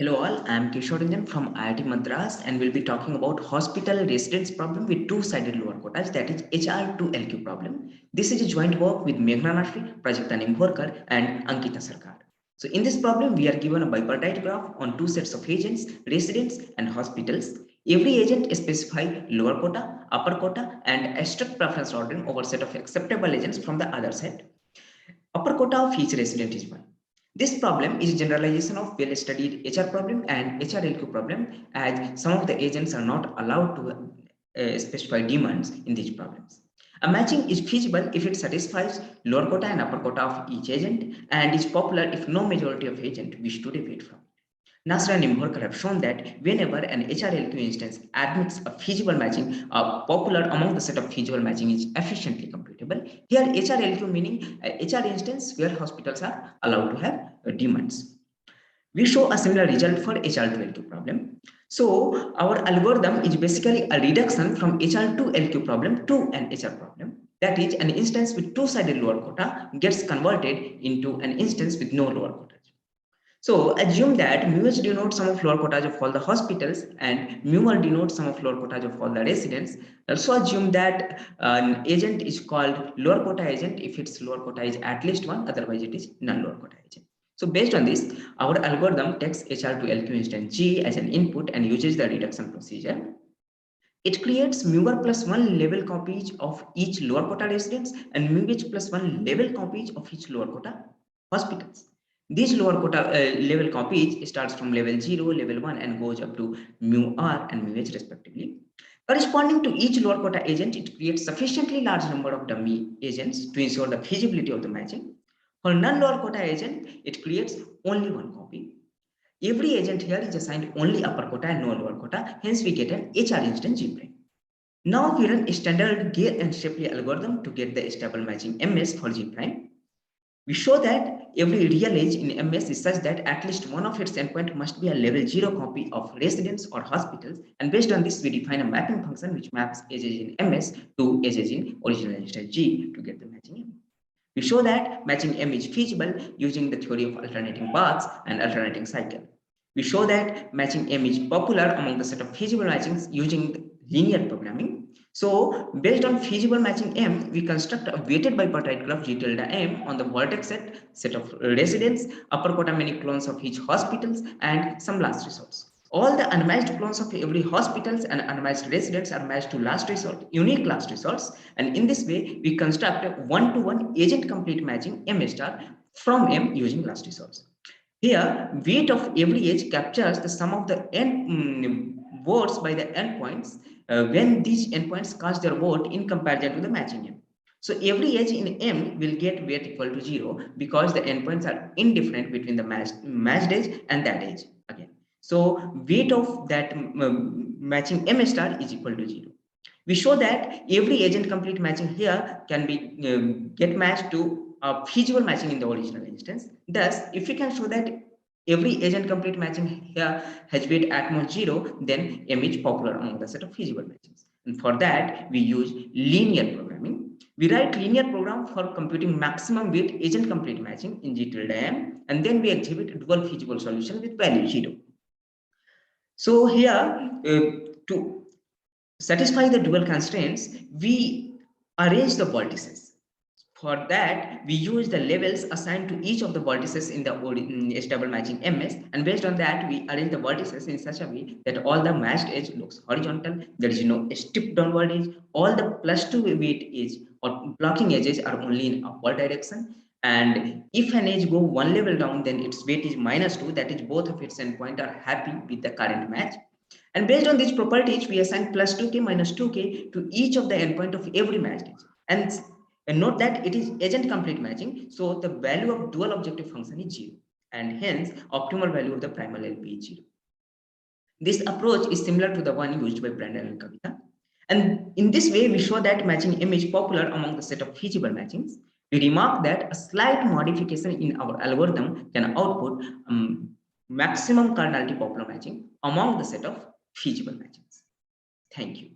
Hello all, I am Keshav from IIT Madras and we'll be talking about hospital residence problem with two-sided lower quotas, that is HR to LQ problem. This is a joint work with Meghana, Nasre, Prajakta, Nimbhorkar and Ankita Sarkar. So in this problem, we are given a bipartite graph on two sets of agents, residents and hospitals. Every agent specifies lower quota, upper quota and a strict preference ordering over set of acceptable agents from the other set. Upper quota of each resident is 1. This problem is a generalization of well-studied HR problem and HRLQ problem, as some of the agents are not allowed to specify demands in these problems. A matching is feasible if it satisfies lower quota and upper quota of each agent and is popular if no majority of agents wish to deviate from it. Nasre and Nimbhorkar have shown that whenever an HRLQ instance admits a feasible matching, popular among the set of feasible matching is efficiently computable. Here, HRLQ meaning HR instance where hospitals are allowed to have demands. We show a similar result for HR to LQ problem. So our algorithm is basically a reduction from HR to LQ problem to an HR problem. That is, an instance with two-sided lower quota gets converted into an instance with no lower quota. So assume that mu(h) denotes sum of lower quotas of all the hospitals and mu(r) denotes sum of lower quotas of all the residents. Also assume that an agent is called lower quota agent if its lower quota is at least 1, otherwise it is non-lower quota agent. So based on this, our algorithm takes HR to LQ instance G as an input and uses the reduction procedure. It creates mu(r) plus 1 level copies of each lower quota residents and mu(h) plus 1 level copies of each lower quota hospitals. These lower quota level copies starts from level 0, level 1 and goes up to mu(r) and mu(h) respectively. Corresponding to each lower quota agent, it creates sufficiently large number of dummy agents to ensure the feasibility of the matching. For non-lower quota agent, it creates only one copy. Every agent here is assigned only upper quota and no lower quota, hence we get an HR instance G prime. Now we run a standard Gale and Shapley algorithm to get the stable matching MS for G prime. We show that every real edge in MS is such that at least one of its endpoints must be a level 0 copy of residents or hospitals, and based on this we define a mapping function which maps edges in MS to edges in original instance G to get the matching M. We show that matching M is feasible using the theory of alternating paths and alternating cycle. We show that matching M is popular among the set of feasible matchings using linear programming. So based on feasible matching M, we construct a weighted bipartite graph G tilde M on the vertex set of residents, upper quota many clones of each hospitals, and some last resorts. All the unmatched clones of every hospitals and unmatched residents are matched to last resort, unique last resorts, and in this way we construct a one-to-one agent complete matching M star from M using last resorts. Here, weight of every edge captures the sum of the votes by the endpoints when these endpoints cast their vote in comparison to the matching M. So every edge in M will get weight equal to 0 because the endpoints are indifferent between the matched edge and that edge again. So weight of that matching M star is equal to 0. We show that every agent complete matching here can be get matched to a feasible matching in the original instance. Thus, if we can show that every agent complete matching here has weight at most 0, then M is popular among the set of feasible matchings. And for that, we use linear programming. We write linear program for computing maximum weight agent complete matching in G tilde M, and then we exhibit a dual feasible solution with value 0. So here, to satisfy the dual constraints, we arrange the vertices. For that, we use the levels assigned to each of the vertices in the stable matching MS, and based on that, we arrange the vertices in such a way that all the matched edge looks horizontal, there is no steep downward edge, all the +2 weight edge or blocking edges are only in upward direction, and if an edge go one level down, then its weight is -2, that is both of its endpoints are happy with the current match. And based on these properties, we assign +2k -2k to each of the endpoint of every matched edge. And note that it is agent complete matching, so the value of dual objective function is 0, and hence optimal value of the primal LP is 0. This approach is similar to the one used by Brandon and Kavita. And in this way, we show that matching M is popular among the set of feasible matchings. We remark that a slight modification in our algorithm can output maximum cardinality popular matching among the set of feasible matchings. Thank you.